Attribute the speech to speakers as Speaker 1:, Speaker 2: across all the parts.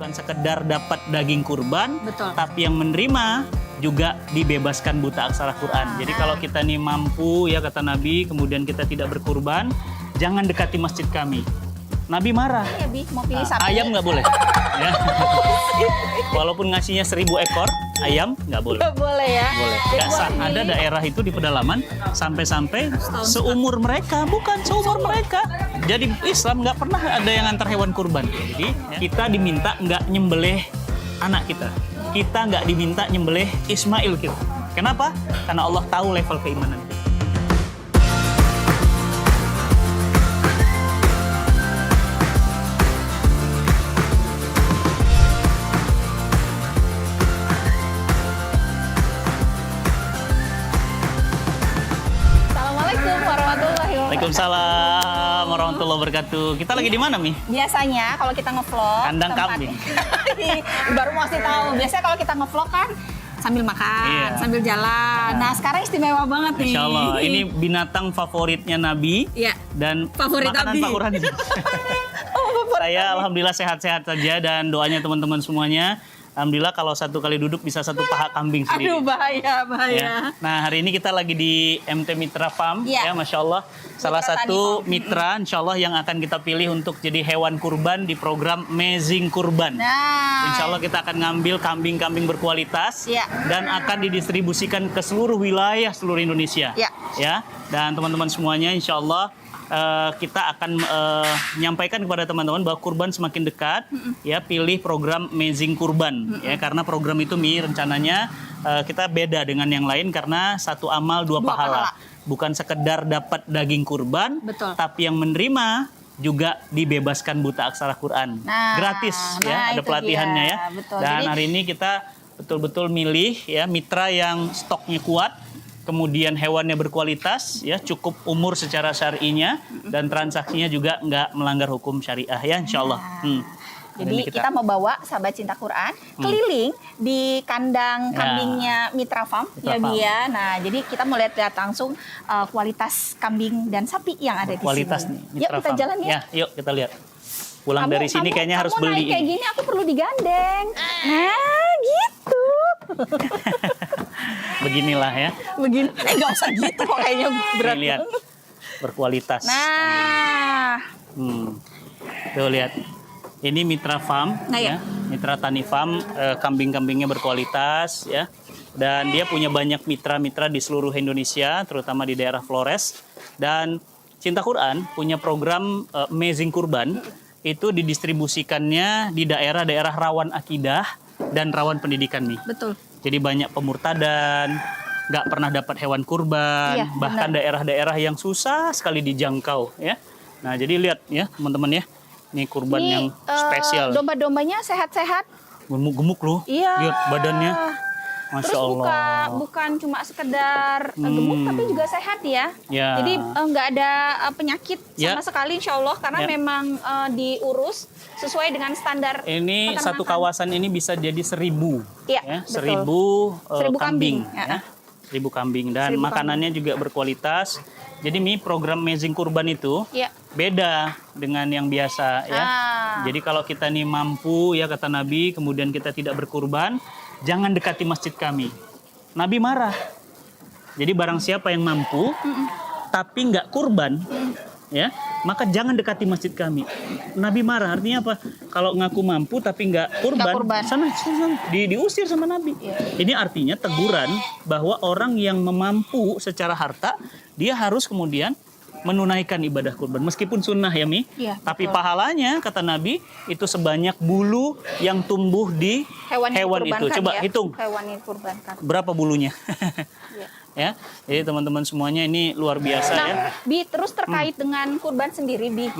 Speaker 1: bukan sekedar dapat daging kurban,
Speaker 2: Betul.
Speaker 1: tapi yang menerima juga dibebaskan buta aksara Quran. Jadi kalau kita nih mampu, ya kata Nabi, kemudian kita tidak berkurban, jangan dekati masjid kami. Nabi marah.
Speaker 2: Iya, Bi, mau pilih sapi.
Speaker 1: Ayam nggak boleh. Ya. Walaupun ngasihnya 1000 ekor, ayam nggak boleh.
Speaker 2: Nggak boleh ya.
Speaker 1: Boleh.
Speaker 2: Jadi
Speaker 1: Nggak
Speaker 2: buat
Speaker 1: ada
Speaker 2: milih.
Speaker 1: daerah itu di pedalaman sampai seumur mereka, bukan seumur mereka. Jadi Islam nggak pernah ada yang antar hewan kurban. Jadi kita diminta nggak nyembelih anak kita. Kita nggak diminta nyembelih Ismail kita. Kenapa? Karena Allah tahu level keimanan kita.
Speaker 2: Assalamualaikum warahmatullahi wabarakatuh.
Speaker 1: Waalaikumsalam warahmatullahi wabarakatuh. Kita lagi di mana, Mi?
Speaker 2: Biasanya kalau kita ngevlog
Speaker 1: Kandang
Speaker 2: tempatnya-
Speaker 1: kambing.
Speaker 2: Baru mau kasih tahu. Biasanya kalau kita ngevlog kan sambil makan,
Speaker 1: Iya.
Speaker 2: sambil jalan. Nah, sekarang istimewa banget nih.
Speaker 1: Insya Allah. Ini binatang favoritnya Nabi
Speaker 2: Iya.
Speaker 1: dan
Speaker 2: Favorit
Speaker 1: makanan
Speaker 2: Nabi.
Speaker 1: Pak Quran. Saya alhamdulillah sehat-sehat saja dan doanya teman-teman semuanya. Alhamdulillah kalau satu kali duduk bisa satu paha kambing sendiri.
Speaker 2: Aduh, bahaya.
Speaker 1: Ya. Nah, hari ini kita lagi di MT Mitra Farm,
Speaker 2: Iya.
Speaker 1: ya, Masya Allah. Salah
Speaker 2: Mitra
Speaker 1: satu
Speaker 2: Tani Farm.
Speaker 1: mitra, Insya Allah, yang akan kita pilih untuk jadi hewan kurban di program Amazing Kurban.
Speaker 2: Nah,
Speaker 1: Insya Allah kita akan ngambil kambing-kambing berkualitas
Speaker 2: Iya.
Speaker 1: dan akan didistribusikan ke seluruh wilayah seluruh Indonesia.
Speaker 2: Iya.
Speaker 1: Ya, dan teman-teman semuanya, Insya Allah kita akan menyampaikan kepada teman-teman bahwa kurban semakin dekat. Ya, pilih program Amazing Kurban. Ya, karena program itu rencananya kita beda dengan yang lain karena satu amal dua pahala. Bukan sekedar dapat daging kurban,
Speaker 2: Betul.
Speaker 1: tapi yang menerima juga dibebaskan buta aksara Quran.
Speaker 2: Nah,
Speaker 1: Gratis ya, ada
Speaker 2: itu
Speaker 1: pelatihannya
Speaker 2: dia.
Speaker 1: ya.
Speaker 2: Betul.
Speaker 1: Dan
Speaker 2: Jadi-
Speaker 1: hari ini kita betul-betul milih ya mitra yang stoknya kuat, kemudian hewannya berkualitas, ya cukup umur secara syar'inya dan transaksinya juga nggak melanggar hukum syariah ya, insya Allah. Hari
Speaker 2: Jadi
Speaker 1: ini
Speaker 2: kita mau bawa sahabat cinta Quran keliling di kandang
Speaker 1: Ya.
Speaker 2: kambingnya Mitra Farm,
Speaker 1: Mitra
Speaker 2: ya Bi
Speaker 1: Farm.
Speaker 2: ya. Nah, jadi kita mau lihat langsung kualitas kambing dan sapi yang ada di
Speaker 1: kualitas
Speaker 2: sini.
Speaker 1: nih
Speaker 2: Yuk
Speaker 1: Mitra
Speaker 2: kita
Speaker 1: Farm.
Speaker 2: jalan ya.
Speaker 1: Yuk kita lihat. Pulang dari sini kayaknya harus
Speaker 2: kamu
Speaker 1: beli
Speaker 2: naik kayak
Speaker 1: ini.
Speaker 2: gini aku perlu digandeng. Nah, gitu.
Speaker 1: Beginilah ya.
Speaker 2: Begini, nggak usah gitu kok kayaknya berat.
Speaker 1: Nih, lihat berkualitas.
Speaker 2: Nah,
Speaker 1: Tuh lihat. Ini Mitra Farm,
Speaker 2: Nah, ya.
Speaker 1: ya. Mitra Tani Farm, kambing-kambingnya berkualitas, ya. Dan dia punya banyak mitra-mitra di seluruh Indonesia, terutama di daerah Flores. Dan Cinta Quran punya program Amazing Kurban, itu didistribusikannya di daerah-daerah rawan akidah dan rawan pendidikan nih.
Speaker 2: betul.
Speaker 1: Jadi banyak pemurtadan, nggak pernah dapat hewan kurban,
Speaker 2: Iya,
Speaker 1: bahkan daerah-daerah yang susah sekali dijangkau, ya. Nah, jadi lihat ya, teman-teman ya. Ini kurban
Speaker 2: Ini
Speaker 1: yang spesial.
Speaker 2: domba-dombanya sehat-sehat.
Speaker 1: Gemuk-gemuk loh.
Speaker 2: Iya.
Speaker 1: Lihat badannya. Masya
Speaker 2: Terus
Speaker 1: Allah.
Speaker 2: bukan cuma sekedar gemuk tapi juga sehat ya.
Speaker 1: Ya.
Speaker 2: Jadi nggak ada penyakit
Speaker 1: Ya.
Speaker 2: sama sekali insya Allah karena
Speaker 1: Ya.
Speaker 2: memang diurus sesuai dengan standar
Speaker 1: Ini
Speaker 2: peternakan.
Speaker 1: satu kawasan ini bisa jadi 1000.
Speaker 2: Iya,
Speaker 1: Ya,
Speaker 2: betul.
Speaker 1: 1000
Speaker 2: 1000 kambing.
Speaker 1: kambing.
Speaker 2: Ya.
Speaker 1: Ya. 1000 kambing. Dan
Speaker 2: 1000
Speaker 1: makanannya juga berkualitas. Jadi program Amazing Kurban itu
Speaker 2: Iya.
Speaker 1: beda dengan yang biasa ya. Jadi kalau kita nih mampu ya kata Nabi, kemudian kita tidak berkurban, jangan dekati masjid kami. Nabi marah. Jadi barang siapa yang mampu tapi nggak kurban, ya, maka jangan dekati masjid kami. Nabi marah, artinya apa? Kalau ngaku mampu tapi nggak kurban, sana diusir sama Nabi. Ini artinya teguran bahwa orang yang mampu secara harta, dia harus kemudian menunaikan ibadah kurban meskipun sunnah ya Mi.
Speaker 2: Iya,
Speaker 1: Tapi
Speaker 2: betul.
Speaker 1: pahalanya kata Nabi itu sebanyak bulu yang tumbuh di
Speaker 2: Hewan yang
Speaker 1: hewan itu.
Speaker 2: dikurbankan
Speaker 1: Coba
Speaker 2: ya.
Speaker 1: hitung
Speaker 2: Hewan yang dikurbankan.
Speaker 1: berapa bulunya.
Speaker 2: Iya.
Speaker 1: Ya. Jadi teman-teman semuanya ini luar biasa ya.
Speaker 2: Nah, Bi, terus terkait dengan kurban sendiri, Bi,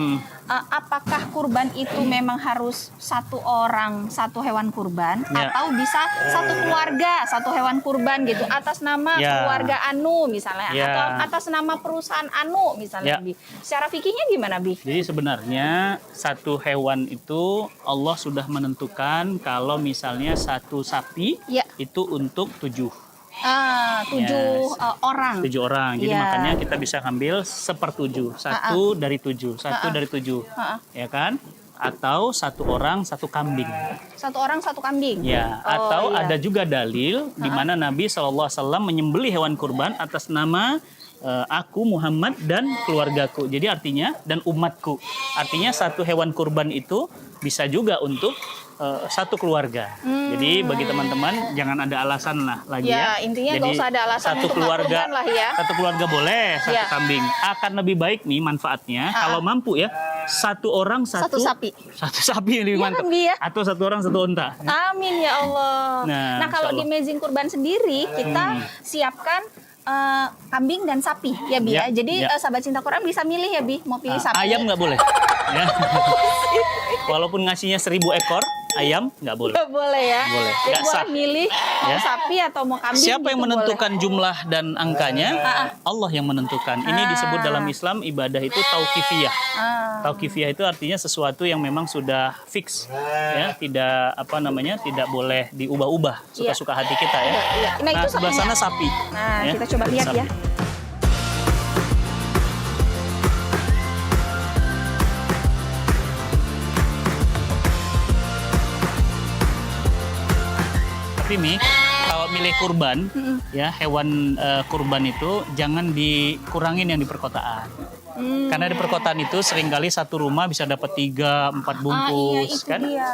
Speaker 2: apakah kurban itu memang harus satu orang satu hewan kurban,
Speaker 1: Ya.
Speaker 2: atau bisa satu keluarga satu hewan kurban gitu atas nama
Speaker 1: Ya.
Speaker 2: keluarga Anu misalnya,
Speaker 1: Ya.
Speaker 2: atau atas nama perusahaan Anu misalnya,
Speaker 1: Ya.
Speaker 2: Bi? Secara fikihnya gimana, Bi?
Speaker 1: Jadi sebenarnya satu hewan itu Allah sudah menentukan kalau misalnya satu sapi
Speaker 2: Ya.
Speaker 1: itu untuk 7.
Speaker 2: 7 orang.
Speaker 1: 7 orang. Jadi
Speaker 2: Iya.
Speaker 1: makanya kita bisa ambil 1/7. Satu dari 7. Satu dari 7. Ya kan? atau 1 orang 1 kambing.
Speaker 2: 1 orang 1 kambing.
Speaker 1: Ya, atau ada juga dalil di mana Nabi SAW menyembelih hewan kurban atas nama aku Muhammad dan keluargaku. Jadi artinya dan umatku. Artinya 1 hewan kurban itu bisa juga untuk 1 keluarga. Jadi bagi teman-teman jangan ada alasan lah lagi ya.
Speaker 2: Intinya
Speaker 1: jadi
Speaker 2: nggak usah ada alasan
Speaker 1: 1
Speaker 2: untuk
Speaker 1: keluarga
Speaker 2: kurban lah ya.
Speaker 1: 1 keluarga boleh 1 kambing. Akan lebih baik nih manfaatnya kalau mampu ya 1 orang 1
Speaker 2: sapi.
Speaker 1: 1 sapi yang lebih mantap.
Speaker 2: Ya.
Speaker 1: Atau 1 orang 1 unta.
Speaker 2: Amin ya Allah. Nah kalau di Amazing Kurban sendiri kita siapkan kambing dan sapi ya Bi ya. Jadi sahabat cinta Quran bisa milih ya Bi, mau pilih sapi.
Speaker 1: Ayam nggak boleh. Ya. Walaupun ngasihnya 1000 ekor, ayam nggak boleh.
Speaker 2: Nggak boleh ya.
Speaker 1: Boleh.
Speaker 2: Jadi
Speaker 1: Nggak sah.
Speaker 2: boleh milih mau sapi atau mau kambing.
Speaker 1: Siapa yang
Speaker 2: gitu
Speaker 1: menentukan
Speaker 2: boleh.
Speaker 1: jumlah dan angkanya? Allah yang menentukan. Ini disebut dalam Islam ibadah itu tauqifiyah. Tauqifiyah itu artinya sesuatu yang memang sudah fix, ya, tidak tidak boleh diubah-ubah suka-suka hati kita ya.
Speaker 2: Nah, itu
Speaker 1: sebelah sana sapi.
Speaker 2: Nah,
Speaker 1: ya.
Speaker 2: kita coba lihat
Speaker 1: sapi.
Speaker 2: ya.
Speaker 1: Tapi Mi, kalau milih kurban, ya hewan kurban itu jangan dikurangin yang di perkotaan. Karena di perkotaan itu seringkali 1 rumah bisa dapat 3-4 bungkus,
Speaker 2: itu
Speaker 1: kan?
Speaker 2: dia.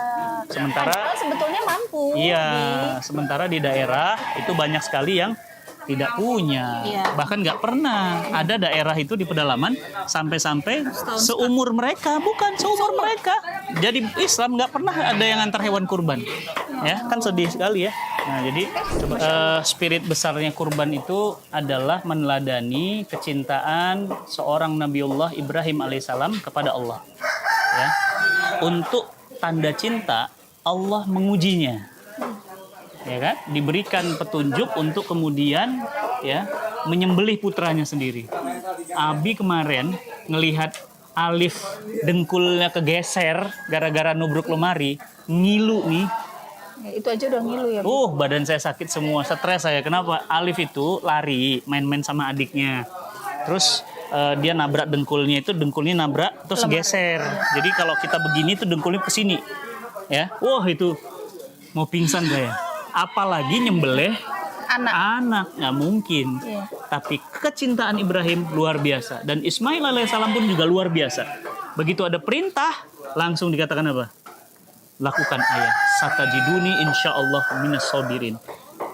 Speaker 1: Sementara
Speaker 2: Padahal sebetulnya mampu.
Speaker 1: iya, sementara di daerah itu banyak sekali yang tidak punya, bahkan nggak pernah ada daerah itu di pedalaman sampai-sampai seumur mereka, jadi Islam nggak pernah ada yang antar hewan kurban, ya kan sedih sekali ya. Nah jadi spirit besarnya kurban itu adalah meneladani kecintaan seorang Nabiullah Ibrahim alaihissalam kepada Allah, ya. Untuk tanda cinta Allah mengujinya. Ya kan, diberikan petunjuk untuk kemudian ya menyembelih putranya sendiri. Abi kemarin ngelihat Alif dengkulnya kegeser gara-gara nubruk lemari, ngilu nih.
Speaker 2: Ya, itu aja udah ngilu ya.
Speaker 1: Badan saya sakit semua, stres saya. Kenapa? Alif itu lari main-main sama adiknya. Terus dia nabrak dengkulnya nabrak terus geser. Jadi kalau kita begini tuh dengkulnya ke sini. Ya. Itu mau pingsan kayak. Apalagi nyembelih anak nggak mungkin. Tapi kecintaan Ibrahim luar biasa dan Ismail alaihissalam pun juga luar biasa. Begitu ada perintah langsung dikatakan apa? Lakukan ayah, satajiduni insyaallah minas sabirin.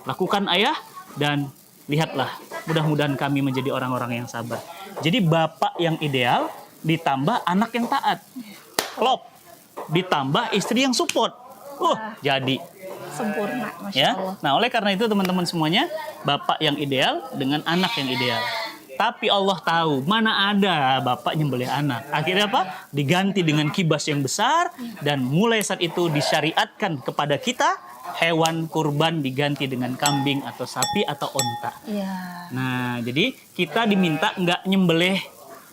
Speaker 1: Lakukan ayah dan lihatlah, mudah-mudahan kami menjadi orang-orang yang sabar. Jadi bapak yang ideal ditambah anak yang taat, klop, ditambah istri yang support. Jadi
Speaker 2: sempurna, Masya
Speaker 1: ya.
Speaker 2: Allah.
Speaker 1: Nah, oleh karena itu teman-teman semuanya, bapak yang ideal dengan anak yang ideal. Tapi Allah tahu mana ada bapak nyembelih anak. Akhirnya apa? Diganti dengan kibas yang besar dan mulai saat itu disyariatkan kepada kita hewan kurban diganti dengan kambing atau sapi atau onta. Nah, jadi kita diminta nggak nyembelih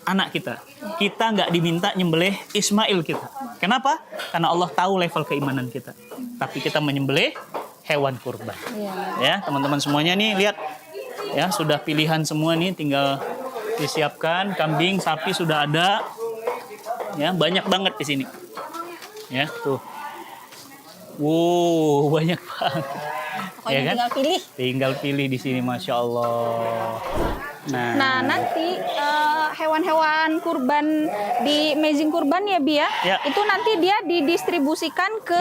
Speaker 1: anak kita. Kita nggak diminta nyembelih Ismail kita. Kenapa? Karena Allah tahu level keimanan kita. Tapi kita menyembelih hewan kurban. Ya, teman-teman semuanya nih lihat. Ya, sudah pilihan semua nih, tinggal disiapkan. Kambing, sapi sudah ada. Ya, banyak banget di sini. Ya, tuh. Wow, banyak banget.
Speaker 2: Pokoknya ya kan? Tinggal pilih.
Speaker 1: Tinggal pilih di sini, Masya Allah.
Speaker 2: Nah nanti hewan-hewan kurban di Amazing Kurban ya Bi ya, itu nanti dia didistribusikan ke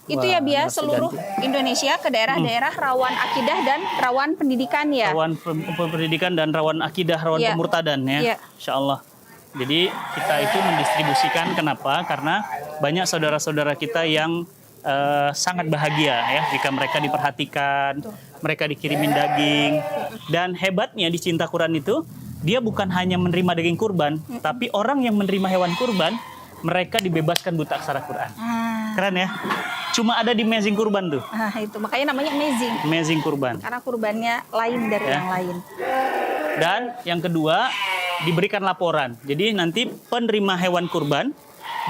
Speaker 2: itu ya Bi ya, seluruh Indonesia ke daerah-daerah rawan akidah dan rawan pendidikan ya.
Speaker 1: Rawan pendidikan dan rawan akidah, rawan pemurtadan ya. Insya Allah. Jadi kita itu mendistribusikan, kenapa? Karena banyak saudara-saudara kita yang sangat bahagia ya jika mereka diperhatikan, mereka dikirimin daging. Dan hebatnya di Cinta Quran itu, dia bukan hanya menerima daging kurban, tapi orang yang menerima hewan kurban, mereka dibebaskan buta aksara Quran. Keren ya? Cuma ada di Amazing Kurban tuh.
Speaker 2: Itu makanya namanya Amazing.
Speaker 1: Amazing Kurban.
Speaker 2: Karena kurbannya lain dari yang lain.
Speaker 1: Dan yang kedua, diberikan laporan. Jadi nanti penerima hewan kurban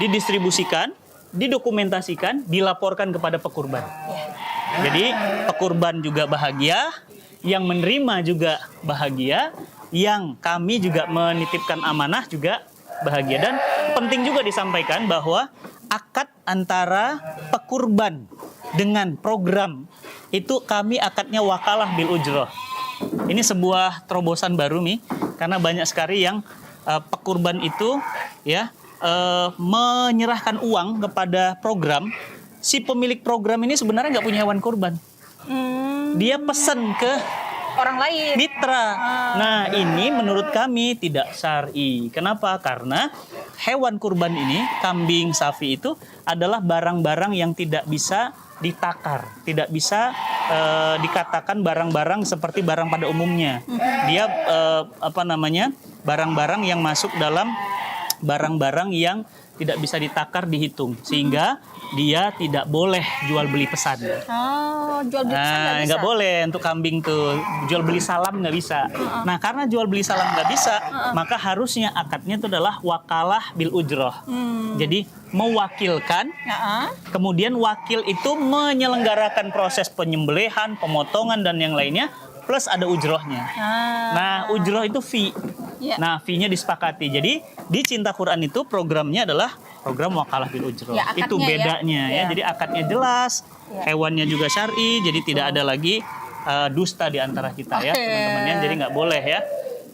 Speaker 1: didistribusikan, didokumentasikan, dilaporkan kepada pekurban. Jadi pekurban juga bahagia, yang menerima juga bahagia, yang kami juga menitipkan amanah juga bahagia. Dan penting juga disampaikan bahwa akad antara pekurban dengan program itu kami akadnya wakalah bil ujroh. Ini sebuah terobosan baru nih, karena banyak sekali yang pekurban itu ya menyerahkan uang kepada program. Si pemilik program ini sebenarnya nggak punya hewan kurban. Dia pesan ke
Speaker 2: orang lain,
Speaker 1: mitra. Nah, ini menurut kami tidak syar'i. Kenapa? Karena hewan kurban ini, kambing, sapi itu adalah barang-barang yang tidak bisa ditakar, tidak bisa dikatakan barang-barang seperti barang pada umumnya. Dia barang-barang yang masuk dalam barang-barang yang tidak bisa ditakar, dihitung, sehingga dia tidak boleh jual beli pesan.
Speaker 2: Oh, jual beli pesan
Speaker 1: nggak boleh untuk kambing tuh, jual beli salam nggak bisa. Nah, karena jual beli salam nggak bisa, maka harusnya akadnya itu adalah wakalah bil ujroh. Jadi mewakilkan, kemudian wakil itu menyelenggarakan proses penyembelihan, pemotongan dan yang lainnya, plus ada ujrohnya. Nah, ujroh itu fee. Nah, fee-nya disepakati. Jadi di Cinta Quran itu programnya adalah program wakalah bil ujroh. Itu bedanya ya. Jadi akadnya jelas, hewannya juga syar'i, jadi tidak ada lagi dusta di antara kita ya, teman-temannya. Jadi nggak boleh ya.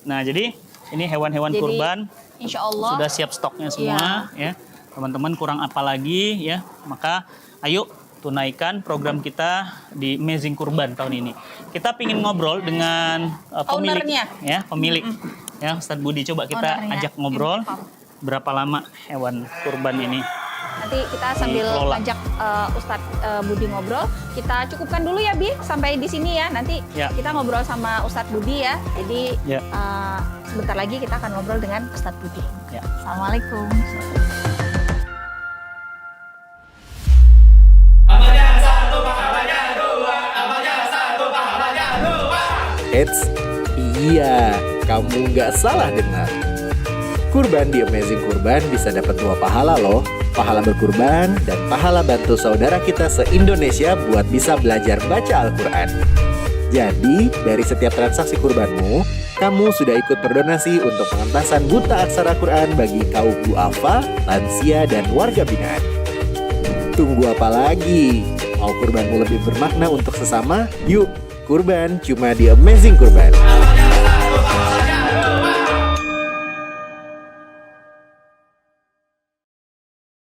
Speaker 1: Nah, jadi ini hewan-hewan kurban
Speaker 2: insya Allah
Speaker 1: sudah siap stoknya semua ya. Teman-teman kurang apa lagi ya? Maka ayo tunaikan program kita di Amazing Kurban tahun ini. Kita pingin ngobrol dengan pemilik ya, pemilik. Ya, Ustadz Budi, coba kita ajak ngobrol. Berapa lama hewan kurban ini?
Speaker 2: Nanti kita sambil ajak Ustadz Budi ngobrol. Kita cukupkan dulu ya, Bi, sampai di sini ya. Nanti kita ngobrol sama Ustadz Budi ya. Jadi sebentar lagi kita akan ngobrol dengan Ustadz Budi. Assalamualaikum.
Speaker 3: Eits, iya, kamu nggak salah dengar. Kurban di Amazing Kurban bisa dapat 2 pahala loh. Pahala berkurban dan pahala bantu saudara kita se-Indonesia buat bisa belajar baca Al-Quran. Jadi, dari setiap transaksi kurbanmu, kamu sudah ikut berdonasi untuk pengentasan buta aksara Quran bagi kaum duafa, lansia, dan warga binaan. Tunggu apa lagi? Mau kurbanmu lebih bermakna untuk sesama? Yuk, kurban cuma di Amazing Kurban.